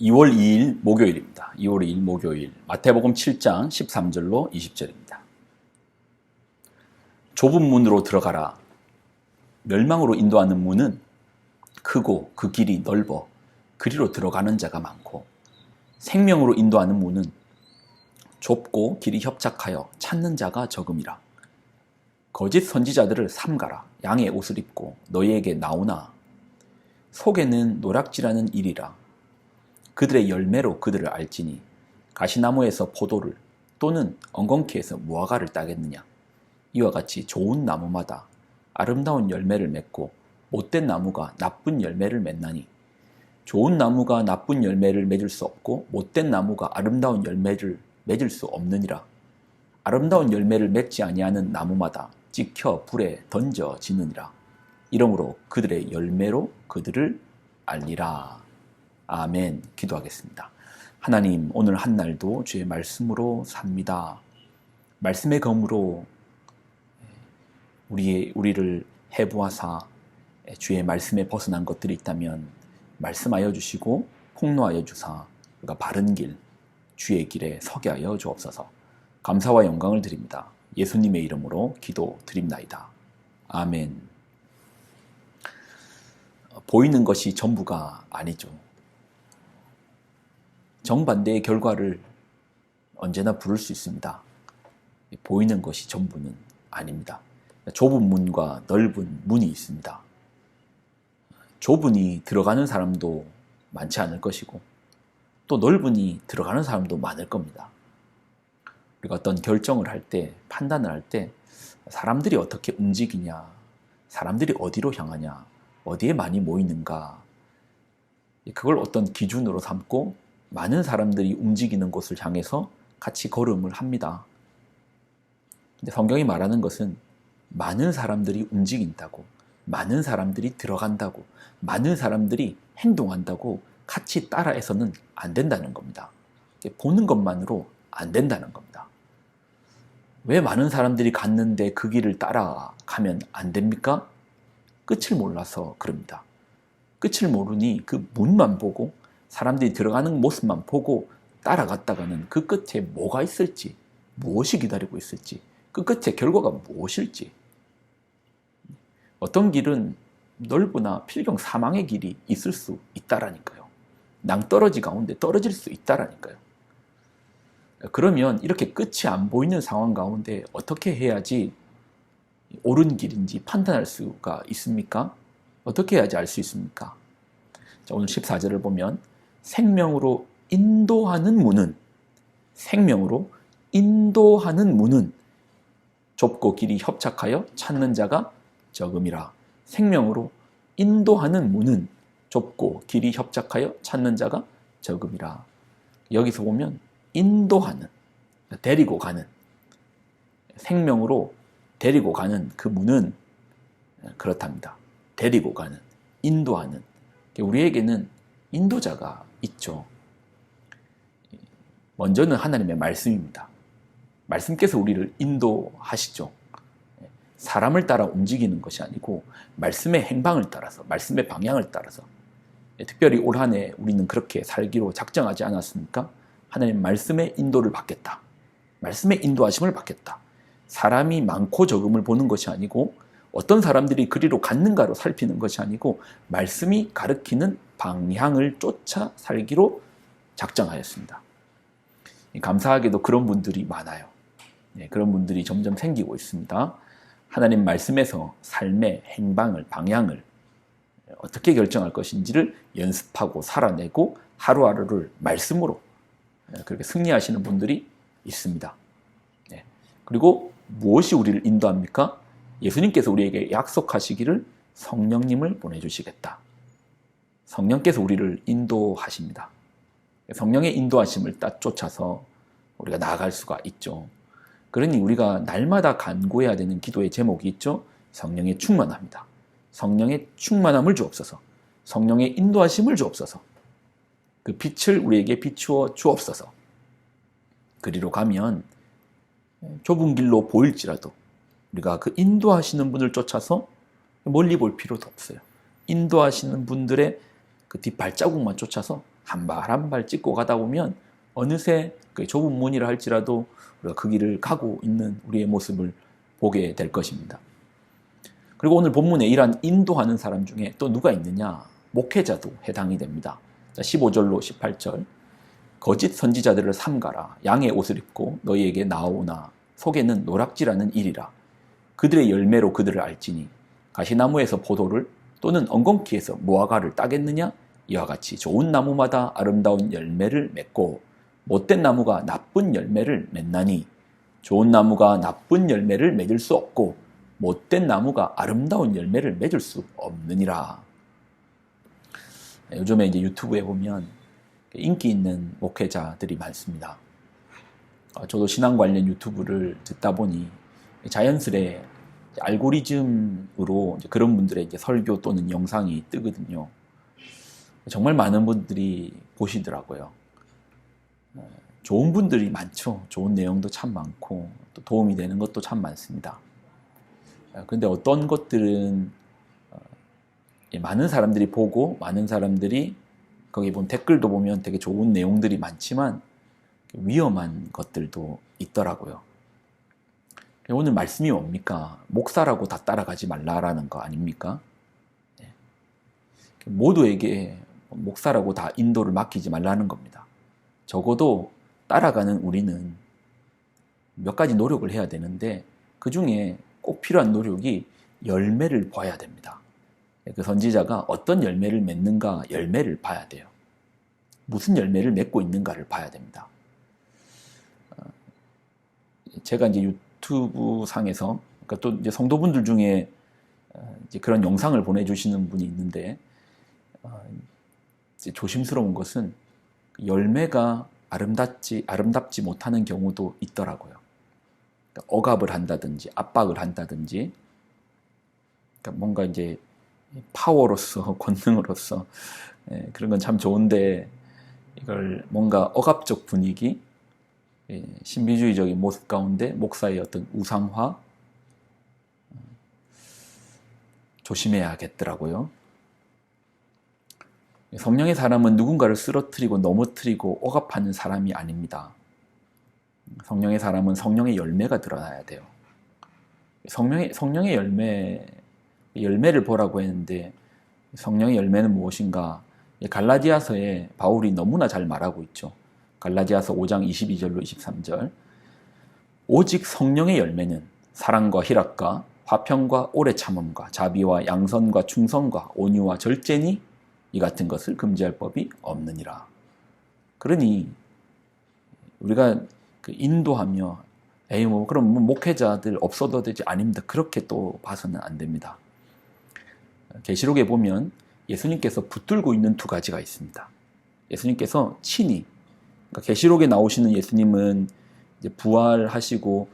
2월 2일 목요일입니다. 2월 2일 목요일 마태복음 7장 13절로 20절입니다. 좁은 문으로 들어가라. 멸망으로 인도하는 문은 크고 그 길이 넓어 그리로 들어가는 자가 많고, 생명으로 인도하는 문은 좁고 길이 협착하여 찾는 자가 적음이라. 거짓 선지자들을 삼가라. 양의 옷을 입고 너희에게 나오나 속에는 노략질하는 일이라. 그들의 열매로 그들을 알지니 가시나무에서 포도를 또는 엉겅퀴에서 무화과를 따겠느냐. 이와 같이 좋은 나무마다 아름다운 열매를 맺고 못된 나무가 나쁜 열매를 맺나니, 좋은 나무가 나쁜 열매를 맺을 수 없고 못된 나무가 아름다운 열매를 맺을 수 없느니라. 아름다운 열매를 맺지 아니하는 나무마다 찍혀 불에 던져지느니라. 이러므로 그들의 열매로 그들을 알리라. 아멘. 기도하겠습니다. 하나님, 오늘 한 날도 주의 말씀으로 삽니다. 말씀의 검으로 우리를 해부하사 주의 말씀에 벗어난 것들이 있다면 말씀하여 주시고 폭로하여 주사 우리가 바른 길, 주의 길에 서게 하여 주옵소서. 감사와 영광을 드립니다. 예수님의 이름으로 기도드립나이다. 아멘. 보이는 것이 전부가 아니죠. 정반대의 결과를 언제나 부를 수 있습니다. 보이는 것이 전부는 아닙니다. 좁은 문과 넓은 문이 있습니다. 좁으니 들어가는 사람도 많지 않을 것이고, 또 넓으니 들어가는 사람도 많을 겁니다. 우리가 어떤 결정을 할 때, 판단을 할 때 사람들이 어떻게 움직이냐, 사람들이 어디로 향하냐, 어디에 많이 모이는가, 그걸 어떤 기준으로 삼고 많은 사람들이 움직이는 곳을 향해서 같이 걸음을 합니다. 근데 성경이 말하는 것은 많은 사람들이 움직인다고, 많은 사람들이 들어간다고, 많은 사람들이 행동한다고 같이 따라해서는 안 된다는 겁니다. 보는 것만으로 안 된다는 겁니다. 왜 많은 사람들이 갔는데 그 길을 따라가면 안 됩니까? 끝을 몰라서 그럽니다. 끝을 모르니 그 문만 보고, 사람들이 들어가는 모습만 보고 따라갔다가는 그 끝에 뭐가 있을지, 무엇이 기다리고 있을지, 그 끝에 결과가 무엇일지. 어떤 길은 넓으나 필경 사망의 길이 있을 수 있다라니까요. 낭떠러지 가운데 떨어질 수 있다라니까요. 그러면 이렇게 끝이 안 보이는 상황 가운데 어떻게 해야지 옳은 길인지 판단할 수가 있습니까? 어떻게 해야지 알 수 있습니까? 자, 오늘 14절을 보면 생명으로 인도하는 문은, 생명으로 인도하는 문은 좁고 길이 협착하여 찾는 자가 적음이라. 생명으로 인도하는 문은 좁고 길이 협착하여 찾는 자가 적음이라. 여기서 보면 인도하는, 데리고 가는, 생명으로 데리고 가는 그 문은 그렇답니다. 데리고 가는, 인도하는. 우리에게는 인도자가 있죠. 먼저는 하나님의 말씀입니다. 말씀께서 우리를 인도하시죠. 사람을 따라 움직이는 것이 아니고 말씀의 행방을 따라서, 말씀의 방향을 따라서. 특별히 올 한 해 우리는 그렇게 살기로 작정하지 않았습니까? 하나님 말씀의 인도를 받겠다. 말씀의 인도하심을 받겠다. 사람이 많고 적음을 보는 것이 아니고, 어떤 사람들이 그리로 갔는가로 살피는 것이 아니고, 말씀이 가르치는 방향을 쫓아 살기로 작정하였습니다. 감사하게도 그런 분들이 많아요. 그런 분들이 점점 생기고 있습니다. 하나님 말씀에서 삶의 행방을, 방향을 어떻게 결정할 것인지를 연습하고 살아내고 하루하루를 말씀으로 그렇게 승리하시는 분들이 있습니다. 그리고 무엇이 우리를 인도합니까? 예수님께서 우리에게 약속하시기를 성령님을 보내주시겠다. 성령께서 우리를 인도하십니다. 성령의 인도하심을 딱 쫓아서 우리가 나아갈 수가 있죠. 그러니 우리가 날마다 간구해야 되는 기도의 제목이 있죠. 성령의 충만합니다. 성령의 충만함을 주옵소서. 성령의 인도하심을 주옵소서. 그 빛을 우리에게 비추어 주옵소서. 그리로 가면 좁은 길로 보일지라도 우리가 그 인도하시는 분을 쫓아서 멀리 볼 필요도 없어요. 인도하시는 분들의 그 뒷발자국만 쫓아서 한 발 한 발 찍고 가다 보면 어느새 그 좁은 문이라 할지라도 우리가 그 길을 가고 있는 우리의 모습을 보게 될 것입니다. 그리고 오늘 본문에 이러한 인도하는 사람 중에 또 누가 있느냐? 목회자도 해당이 됩니다. 15절로 18절 거짓 선지자들을 삼가라. 양의 옷을 입고 너희에게 나오나 속에는 노락질하는 일이라. 그들의 열매로 그들을 알지니 가시나무에서 포도를 또는 엉겅퀴에서 무화과를 따겠느냐? 이와 같이 좋은 나무마다 아름다운 열매를 맺고 못된 나무가 나쁜 열매를 맺나니 좋은 나무가 나쁜 열매를 맺을 수 없고 못된 나무가 아름다운 열매를 맺을 수 없느니라. 요즘에 이제 유튜브에 보면 인기 있는 목회자들이 많습니다. 저도 신앙 관련 유튜브를 듣다 보니 자연스레 알고리즘으로 그런 분들의 이제 설교 또는 영상이 뜨거든요. 정말 많은 분들이 보시더라고요. 좋은 분들이 많죠. 좋은 내용도 참 많고 또 도움이 되는 것도 참 많습니다. 그런데 어떤 것들은 많은 사람들이 보고 많은 사람들이 거기 보면 댓글도 보면 되게 좋은 내용들이 많지만 위험한 것들도 있더라고요. 오늘 말씀이 뭡니까? 목사라고 다 따라가지 말라라는 거 아닙니까? 모두에게 목사라고 다 인도를 맡기지 말라는 겁니다. 적어도 따라가는 우리는 몇 가지 노력을 해야 되는데 그 중에 꼭 필요한 노력이 열매를 봐야 됩니다. 그 선지자가 어떤 열매를 맺는가 열매를 봐야 돼요. 무슨 열매를 맺고 있는가를 봐야 됩니다. 제가 이제 유튜브 상에서 그러니까 또 이제 성도분들 중에 이제 그런 영상을 보내주시는 분이 있는데 이제 조심스러운 것은 열매가 아름답지 못하는 경우도 있더라고요. 그러니까 억압을 한다든지 압박을 한다든지 그러니까 뭔가 이제 파워로서 권능으로서 그런 건 참 좋은데 이걸 뭔가 억압적 분위기 신비주의적인 모습 가운데 목사의 어떤 우상화 조심해야겠더라고요. 성령의 사람은 누군가를 쓰러뜨리고 넘어뜨리고 억압하는 사람이 아닙니다. 성령의 사람은 성령의 열매가 드러나야 돼요. 성령의 열매를 보라고 했는데 성령의 열매는 무엇인가? 갈라디아서에 바울이 너무나 잘 말하고 있죠. 갈라디아서 5장 22절로 23절 오직 성령의 열매는 사랑과 희락과 화평과 오래 참음과 자비와 양선과 충성과 온유와 절제니 이 같은 것을 금지할 법이 없느니라. 그러니 우리가 인도하며 그럼 목회자들 없어도 되지 아닙니다. 그렇게 또 봐서는 안 됩니다. 계시록에 보면 예수님께서 붙들고 있는 두 가지가 있습니다. 예수님께서 친히 그러니까 계시록에 나오시는 예수님은 이제 부활하시고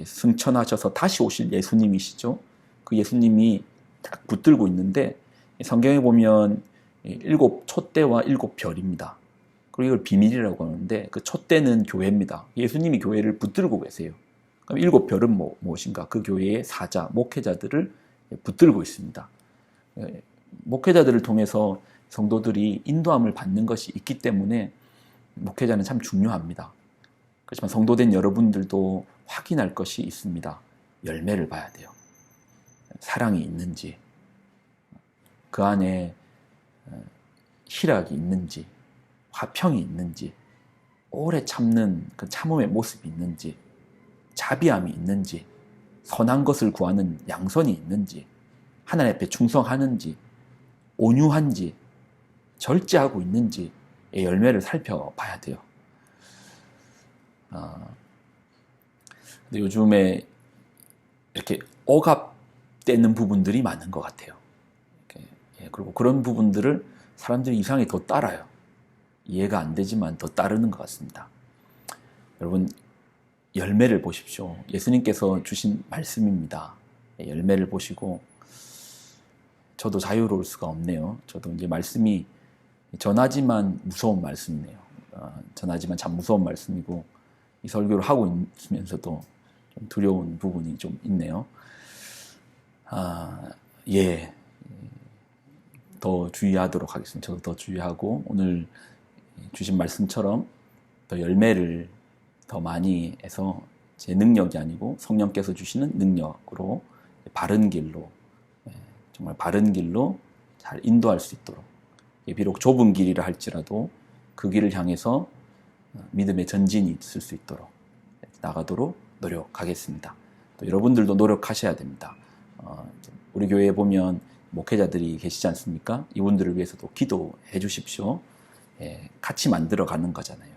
승천하셔서 다시 오실 예수님이시죠. 그 예수님이 딱 붙들고 있는데 성경에 보면 7 촛대와 7 별입니다. 그리고 이걸 비밀이라고 하는데 그 촛대는 교회입니다. 예수님이 교회를 붙들고 계세요. 그럼 7 별은 무엇인가? 그 교회의 사자, 목회자들을 붙들고 있습니다. 목회자들을 통해서 성도들이 인도함을 받는 것이 있기 때문에 목회자는 참 중요합니다. 그렇지만 성도된 여러분들도 확인할 것이 있습니다. 열매를 봐야 돼요. 사랑이 있는지, 그 안에 희락이 있는지, 화평이 있는지, 오래 참는 그 참음의 모습이 있는지, 자비함이 있는지, 선한 것을 구하는 양선이 있는지, 하나님 앞에 충성하는지, 온유한지, 절제하고 있는지의 열매를 살펴봐야 돼요. 근데 요즘에 이렇게 억압되는 부분들이 많은 것 같아요. 그리고 그런 부분들을 사람들이 이상하게 더 따라요. 이해가 안 되지만 더 따르는 것 같습니다. 여러분, 열매를 보십시오. 예수님께서 주신 말씀입니다. 열매를 보시고 저도 자유로울 수가 없네요. 저도 이제 말씀이 전하지만 무서운 말씀이네요. 전하지만 참 무서운 말씀이고 이 설교를 하고 있으면서도 좀 두려운 부분이 좀 있네요. 더 주의하도록 하겠습니다. 저도 더 주의하고 오늘 주신 말씀처럼 더 열매를 더 많이 해서 제 능력이 아니고 성령께서 주시는 능력으로 바른 길로, 정말 바른 길로 잘 인도할 수 있도록, 비록 좁은 길이라 할지라도 그 길을 향해서 믿음의 전진이 있을 수 있도록 나가도록 노력하겠습니다. 또 여러분들도 노력하셔야 됩니다. 우리 교회에 보면 목회자들이 계시지 않습니까? 이분들을 위해서도 기도해 주십시오. 같이 만들어 가는 거잖아요.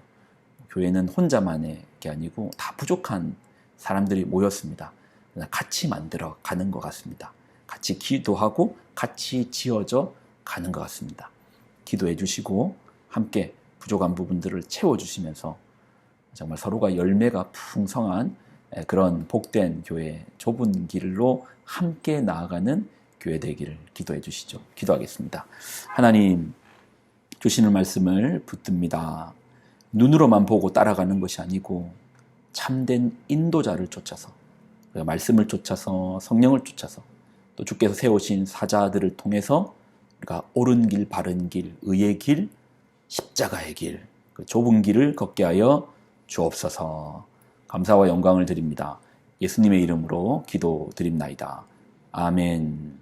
교회는 혼자만의 게 아니고 다 부족한 사람들이 모였습니다. 같이 만들어 가는 것 같습니다. 같이 기도하고 같이 지어져 가는 것 같습니다. 기도해 주시고 함께 부족한 부분들을 채워주시면서 정말 서로가 열매가 풍성한 그런 복된 교회, 좁은 길로 함께 나아가는 교회 되기를 기도해 주시죠. 기도하겠습니다. 하나님, 주시는 말씀을 붙듭니다. 눈으로만 보고 따라가는 것이 아니고 참된 인도자를 쫓아서, 말씀을 쫓아서, 성령을 쫓아서, 또 주께서 세우신 사자들을 통해서 우리가 옳은 길, 바른 길, 의의 길, 십자가의 길, 그 좁은 길을 걷게 하여 주옵소서. 감사와 영광을 드립니다. 예수님의 이름으로 기도드립나이다. 아멘.